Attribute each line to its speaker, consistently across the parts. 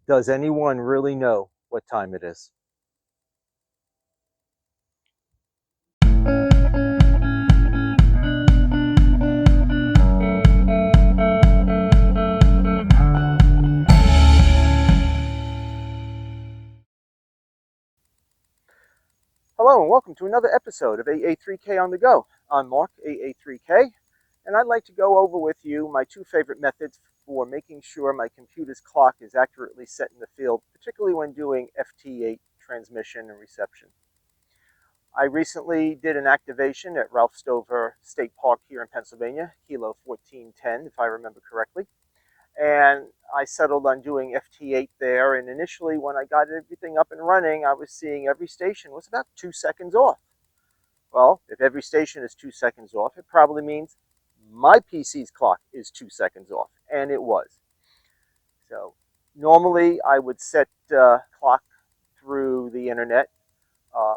Speaker 1: Does anyone really know what time it is? Hello and welcome to another episode of AA3K on the Go. I'm Mark, AA3K, and I'd like to go over with you my two favorite methods for making sure my computer's clock is accurately set in the field, particularly when doing FT8 transmission and reception. I recently did an activation at Ralph Stover State Park here in Pennsylvania, Kilo 1410, if I remember correctly. And I settled on doing FT8 there. And initially, when I got everything up and running, I was seeing every station was about 2 seconds off. Well, if every station is 2 seconds off, it probably means my PC's clock is 2 seconds off. And it was. So normally, I would set clock through the internet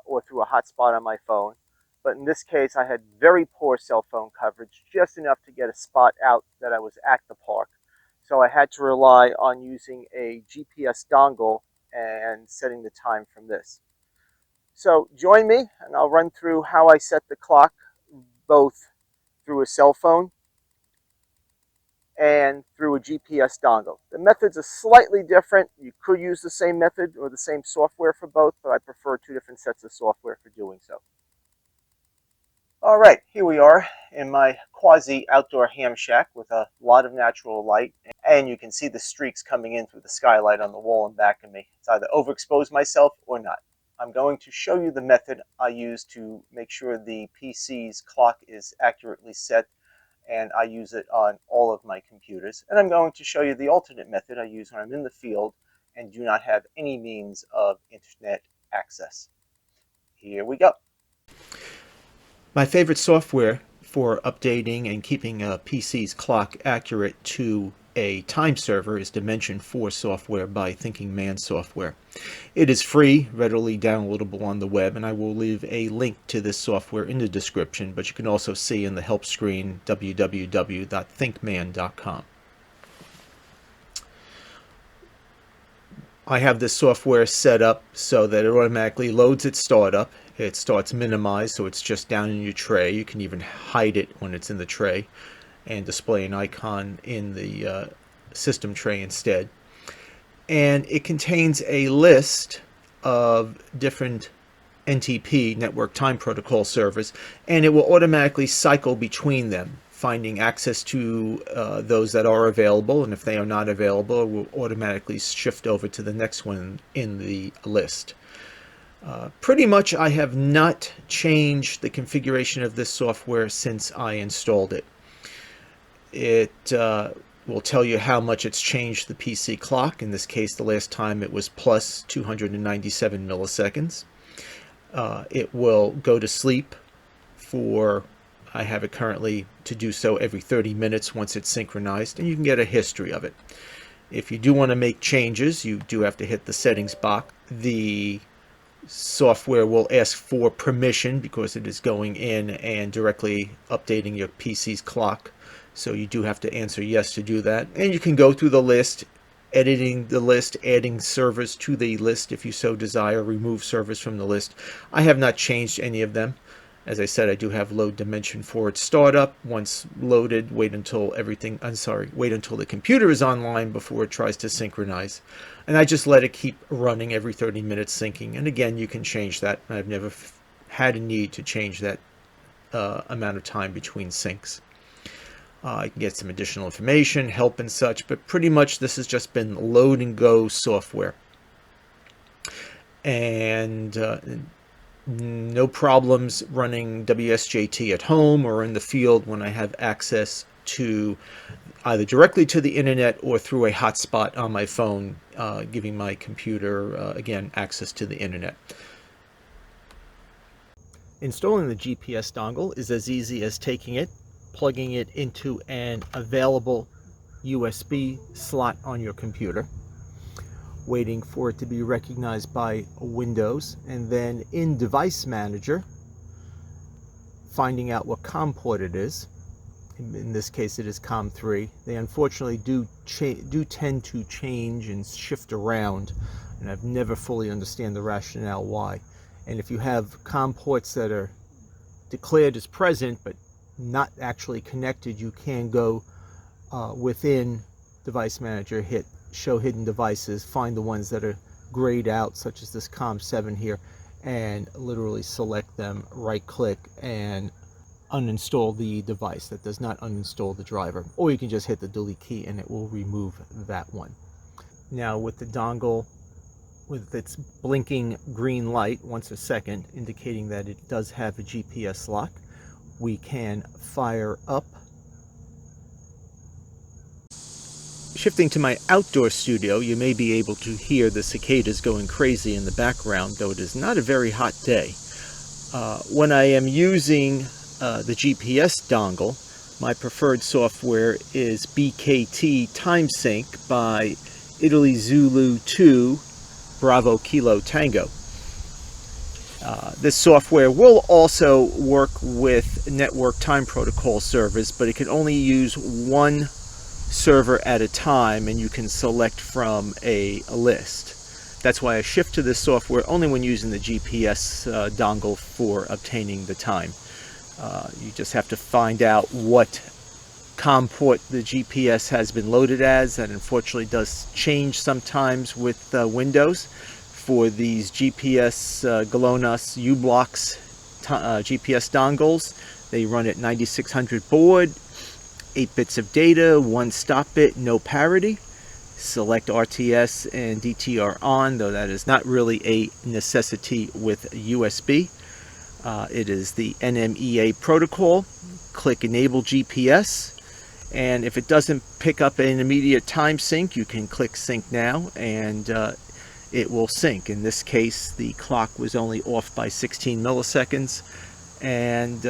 Speaker 1: or through a hotspot on my phone. But in this case, I had very poor cell phone coverage, just enough to get a spot out that I was at the park. So I had to rely on using a GPS dongle and setting the time from this. So join me and I'll run through how I set the clock both through a cell phone and through a GPS dongle. The methods are slightly different. You could use the same method or the same software for both, but I prefer two different sets of software for doing so. All right, here we are in my quasi-outdoor ham shack with a lot of natural light, and you can see the streaks coming in through the skylight on the wall and back of me. It's either overexposed myself or not. I'm going to show you the method I use to make sure the PC's clock is accurately set, and I use it on all of my computers. And I'm going to show you the alternate method I use when I'm in the field and do not have any means of internet access. Here we go. My favorite software for updating and keeping a PC's clock accurate to a time server is Dimension 4 software by Thinking Man Software. It is free, readily downloadable on the web, and I will leave a link to this software in the description, but you can also see in the help screen www.thinkman.com. I have this software set up so that it automatically loads at startup. It starts minimized, so it's just down in your tray. You can even hide it when it's in the tray and display an icon in the system tray instead. And it contains a list of different NTP, Network Time Protocol servers, and it will automatically cycle between them, finding access to those that are available, and if they are not available, it will automatically shift over to the next one in the list. Pretty much I have not changed the configuration of this software since I installed it. It will tell you how much it's changed the PC clock. In this case, the last time it was plus 297 milliseconds. It will go to sleep for, I have it currently to do so every 30 minutes once it's synchronized, and you can get a history of it. If you do want to make changes, you do have to hit the settings box. The software will ask for permission because it is going in and directly updating your PC's clock. So you do have to answer yes to do that. And you can go through the list, editing the list, adding servers to the list if you so desire, remove servers from the list. I have not changed any of them. As I said, I do have load Dimension 4 at startup. Once loaded, wait until the computer is online before it tries to synchronize. And I just let it keep running every 30 minutes syncing. And again, you can change that. I've never had a need to change that amount of time between syncs. I can get some additional information, help and such, but pretty much this has just been load and go software. And no problems running WSJT at home or in the field when I have access to either directly to the internet or through a hotspot on my phone, giving my computer, again, access to the internet. Installing the GPS dongle is as easy as taking it, plugging it into an available USB slot on your computer, waiting for it to be recognized by Windows, and then in Device Manager, finding out what COM port it is, In this case, it is COM3. They unfortunately do tend to change and shift around, and I've never fully understand the rationale why. And if you have COM ports that are declared as present but not actually connected, you can go within Device Manager, hit Show Hidden Devices, find the ones that are grayed out, such as this COM7 here, and literally select them, right-click, and uninstall the device. That does not uninstall the driver. Or you can just hit the delete key and it will remove that one. Now with the dongle, with its blinking green light once a second, indicating that it does have a GPS lock, we can fire up. Shifting to my outdoor studio, you may be able to hear the cicadas going crazy in the background, though it is not a very hot day. When I am using the GPS dongle, my preferred software is BKT TimeSync by Italy Zulu 2 Bravo Kilo Tango. This software will also work with network time protocol servers, but it can only use one server at a time, and you can select from a list. That's why I shift to this software only when using the GPS dongle for obtaining the time. You just have to find out what COM port the GPS has been loaded as. That unfortunately does change sometimes with Windows. For these GPS GLONASS U-Blocks GPS dongles, they run at 9600 baud, 8 bits of data, 1 stop bit, no parity. Select RTS and DTR on, though that is not really a necessity with USB. It is the NMEA protocol. Click Enable GPS, and if it doesn't pick up an immediate time sync, you can click Sync Now, and it will sync. In this case, the clock was only off by 16 milliseconds, and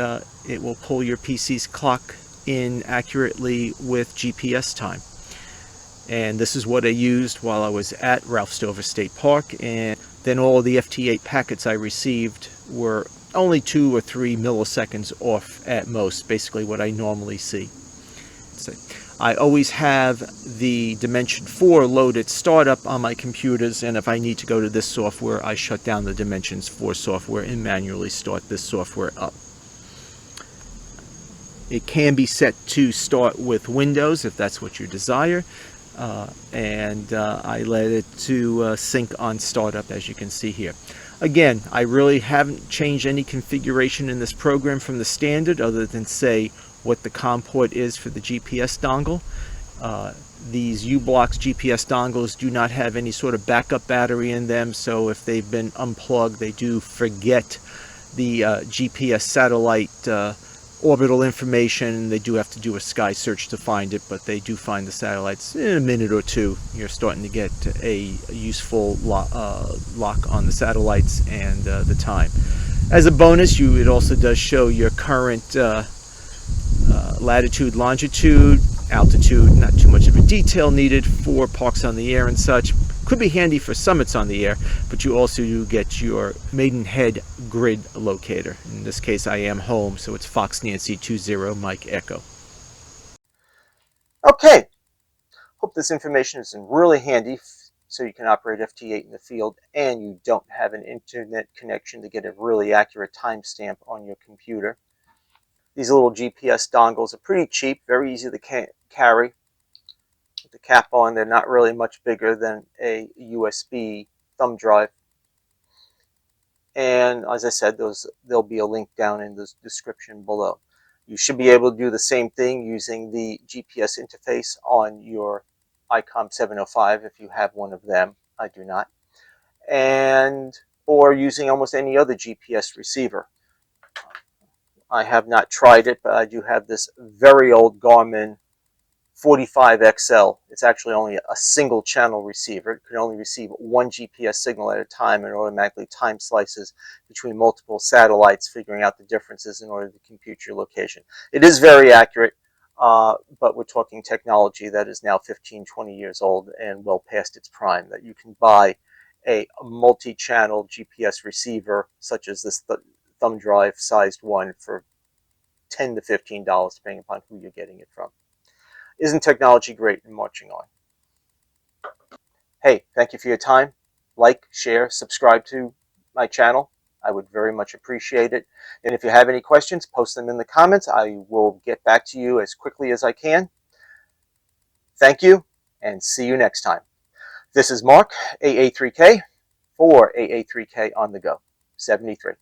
Speaker 1: it will pull your PC's clock in accurately with GPS time. And this is what I used while I was at Ralph Stover State Park, and then all the FT8 packets I received were only 2 or 3 milliseconds off at most, basically what I normally see. So I always have the Dimension 4 loaded startup on my computers, and if I need to go to this software, I shut down the Dimensions 4 software and manually start this software up. It can be set to start with Windows if that's what you desire, and I let it to sync on startup, as you can see here. Again, I really haven't changed any configuration in this program from the standard, other than say what the COM port is for the GPS dongle. These U-Blocks GPS dongles do not have any sort of backup battery in them, so if they've been unplugged, they do forget the GPS satellite orbital information. They do have to do a sky search to find it, but they do find the satellites in a minute or two. You're starting to get a useful lock on the satellites and the time. As a bonus, it also does show your current latitude, longitude, altitude. Not too much of a detail needed for parks on the air and such. Could be handy for summits on the air, but you also do get your Maidenhead grid locator. In this case, I am home, so it's Fox Nancy 20 Mike Echo. Okay, hope this information is really handy so you can operate FT8 in the field and you don't have an internet connection to get a really accurate timestamp on your computer. These little GPS dongles are pretty cheap, very easy to carry. With the cap on, they're not really much bigger than a USB thumb drive. And as I said, there'll be a link down in the description below. You should be able to do the same thing using the GPS interface on your ICOM 705 if you have one of them. I do not. Or using almost any other GPS receiver. I have not tried it, but I do have this very old Garmin 45XL. It's actually only a single channel receiver. It can only receive one GPS signal at a time, and automatically time slices between multiple satellites, figuring out the differences in order to compute your location. It is very accurate, but we're talking technology that is now 15, 20 years old and well past its prime, that you can buy a multi-channel GPS receiver such as this thumb drive sized one for
Speaker 2: $10 to $15 depending upon who you're getting it from. Isn't technology great? And marching on. Hey, thank you for your time. Like, share, subscribe to my channel. I would very much appreciate it. And if you have any questions, post them in the comments. I will get back to you as quickly as I can. Thank you, and see you next time. This is Mark, AA3K, for AA3K on the Go, 73.